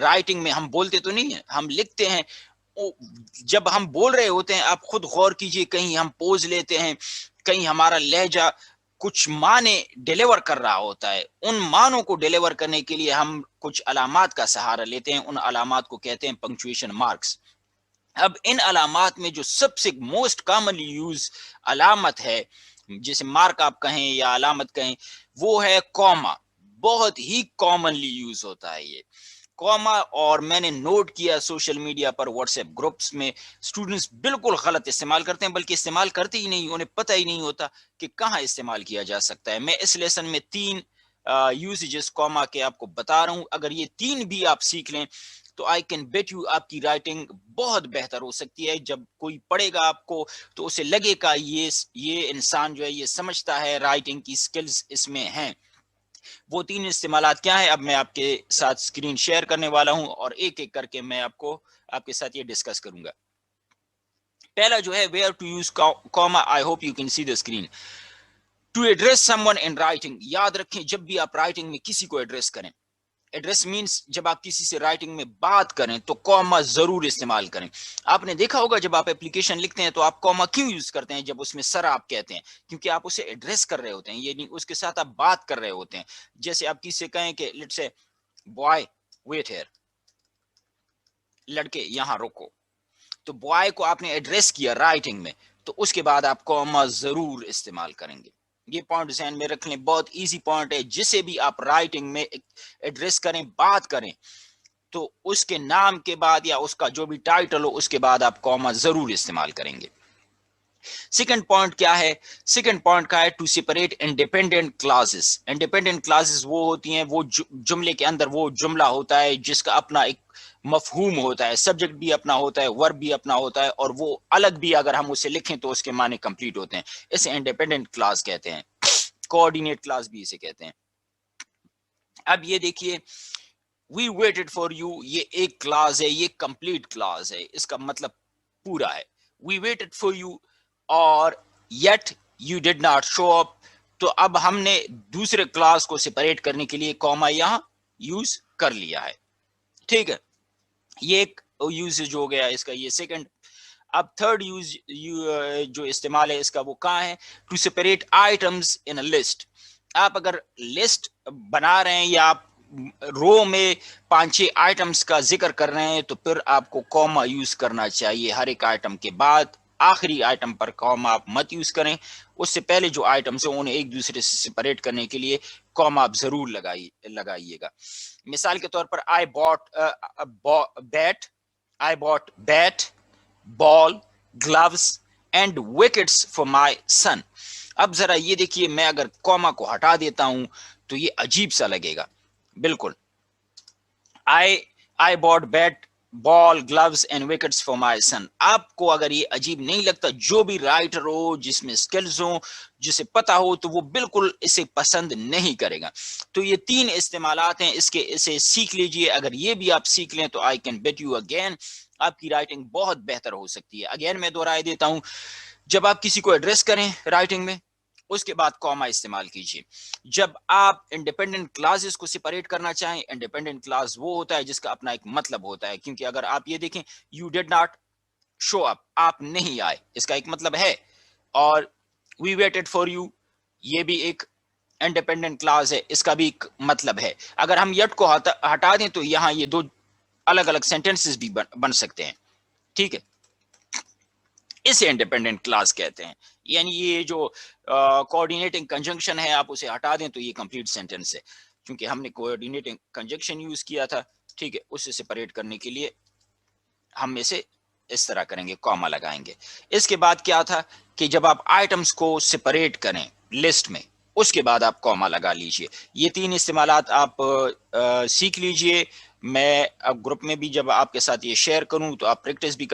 Writing میں ہم بولتے تو نہیں ہیں, ہم لکھتے ہیں. جب ہم بول رہے ہوتے ہیں آپ خود غور کیجئے, کہیں ہم پوز لیتے ہیں, کہیں ہمارا لہجہ کچھ معنی ڈیلیور کر رہا ہوتا ہے, ان معنوں کو ڈیلیور کرنے کے لیے ہم کچھ علامات کا سہارا لیتے ہیں, ان علامات کو کہتے ہیں پنکچویشن مارکس. اب ان علامات میں جو سب سے موسٹ کامنلی یوز علامت ہے, جسے مارک آپ کہیں یا علامت کہیں, وہ ہے کوما. بہت ہی کامنلی یوز ہوتا ہے یہ کوما, اور میں نے نوٹ کیا سوشل میڈیا پر, واٹس ایپ گروپس میں اسٹوڈنٹس بالکل غلط استعمال کرتے ہیں, بلکہ استعمال کرتے ہی نہیں, انہیں پتہ ہی نہیں ہوتا کہ کہاں استعمال کیا جا سکتا ہے. میں اس لیسن میں 3 یوزیجز کوما کے آپ کو بتا رہا ہوں. اگر یہ 3 بھی آپ سیکھ لیں تو آئی کین بیٹ یو آپ کی رائٹنگ بہت بہتر ہو سکتی ہے. جب کوئی پڑھے گا آپ کو تو اسے لگے گا یہ انسان جو ہے یہ سمجھتا ہے, رائٹنگ کی سکلز اس میں ہیں. وہ 3 استعمالات کیا ہیں, اب میں آپ کے ساتھ اسکرین شیئر کرنے والا ہوں, اور ایک ایک کر کے میں آپ کے ساتھ یہ ڈسکس کروں گا. پہلا جو ہے where to use comma, I hope you can see the screen. To address someone in writing, یاد رکھیں جب بھی آپ رائٹنگ میں کسی کو ایڈریس کریں, ایڈریس مینس جب آپ کسی سے رائٹنگ میں بات کریں تو کوما ضرور استعمال کریں. آپ نے دیکھا ہوگا جب آپ اپلیکیشن لکھتے ہیں تو آپ کوما کیوں یوز کرتے ہیں, جب اس میں سر آپ کہتے ہیں, کیونکہ آپ اسے ایڈریس کر رہے ہوتے ہیں, یعنی اس کے ساتھ آپ بات کر رہے ہوتے ہیں. جیسے آپ کسی سے کہیں کہ let's say boy wait here, لڑکے یہاں رکو, تو بوائے کو آپ نے ایڈریس کیا رائٹنگ میں, تو اس کے بعد آپ کوما ضرور استعمال کریں گے. یہ پوائنٹ ذہن میں رکھ لیں, بہت ایزی پوائنٹ ہے. جسے بھی آپ رائٹنگ میں ایڈریس کریں, بات کریں, تو اس کے نام کے بعد یا اس کا جو بھی ٹائٹل ہو اس کے بعد آپ کوما ضرور استعمال کریں گے. سیکنڈ پوائنٹ کیا ہے, سیکنڈ پوائنٹ کا ہے to separate independent clauses. Independent clauses وہ ہوتی ہیں, وہ جملے کے اندر وہ جملہ ہوتا ہے جس کا اپنا ایک مفہوم ہوتا ہے, سبجیکٹ بھی اپنا ہوتا ہے, ورب بھی اپنا ہوتا ہے, اور وہ الگ بھی اگر ہم اسے لکھیں تو اس کے معنی کمپلیٹ ہوتے ہیں. اسے انڈیپینڈنٹ کلاس کہتے ہیں, کوآرڈینیٹ کلاس بھی اسے کہتے ہیں. اب یہ دیکھیے we waited for you, یہ ایک کلاس ہے, یہ کمپلیٹ کلاس ہے, اس کا مطلب پورا ہے. we waited for you اور yet you did not show up, تو اب ہم نے دوسرے کلاس کو سپریٹ کرنے کے لیے کوما یہاں یوز کر لیا ہے. ٹھیک ہے, یہ ایک یوزج ہو گیا اس کا, یہ سیکنڈ. اب تھرڈ یوز جو استعمال ہے اس کا وہ کہاں ہے, to separate items in a list. آپ اگر لسٹ بنا رہے ہیں یا آپ رو میں 5-6 آئٹمس کا ذکر کر رہے ہیں تو پھر آپ کو کوما یوز کرنا چاہیے ہر ایک آئٹم کے بعد. آخری آئٹم پر کوما آپ مت یوز کریں, اس سے پہلے جو آئٹمس ہیں انہیں ایک دوسرے سے سپریٹ کرنے کے لیے کوما آپ ضرور لگائیے گا. مثال کے طور پر I bought bat, ball, gloves and wickets for my son. اب ذرا یہ دیکھیے, میں اگر کوما کو ہٹا دیتا ہوں تو یہ عجیب سا لگے گا. بالکل, I bought bat, ball, gloves and wickets for my son. آپ کو اگر یہ عجیب نہیں لگتا, جو بھی رائٹر ہو جس میں سکلز ہوں, جسے پتا ہو, تو وہ بالکل اسے پسند نہیں کرے گا. تو یہ 3 استعمالات ہیں اسے سیکھ لیجئے. اگر یہ بھی آپ سیکھ لیں تو I can bet you again آپ کی رائٹنگ بہت بہتر ہو سکتی ہے. اگین میں دہرائے دیتا ہوں, جب آپ کسی کو ایڈریس کریں رائٹنگ میں اس کے بعد کوما استعمال کیجیے. جب آپ انڈیپینڈنٹ کلاسز کو سپریٹ کرنا چاہیں, انڈیپینڈنٹ کلاس وہ ہوتا ہے جس کا اپنا ایک مطلب ہوتا ہے, کیونکہ اگر آپ یہ دیکھیں یو ڈیڈ ناٹ شو اپ, آپ نہیں آئے, اس کا ایک مطلب ہے. اور وی ویٹڈ فار یو, یہ بھی ایک انڈیپینڈنٹ کلاس ہے, اس کا بھی ایک مطلب ہے. اگر ہم یٹ کو ہٹا دیں تو یہاں یہ 2 الگ الگ سینٹینسز بھی بن سکتے ہیں. ٹھیک ہے, اسے انڈیپینڈنٹ کلاس کہتے ہیں. یعنی یہ جو کوآرڈینیٹنگ کنجنکشن ہے آپ اسے ہٹا دیں تو یہ کمپلیٹ سینٹینس ہے, کیونکہ ہم نے کوآرڈینیٹنگ کنجنکشن یوز کیا تھا. ٹھیک ہے, اسے سپریٹ کرنے کے لیے ہم اسے اس طرح کریں گے, کوما لگائیں گے. اس کے بعد کیا تھا کہ جب آپ آئٹمس کو سپریٹ کریں لسٹ میں, اس کے بعد آپ کوما لگا لیجئے. یہ 3 استعمالات آپ سیکھ لیجئے. میں اب گروپ میں بھی جب آپ کے ساتھ یہ شیئر کروں تو آپ پریکٹس بھی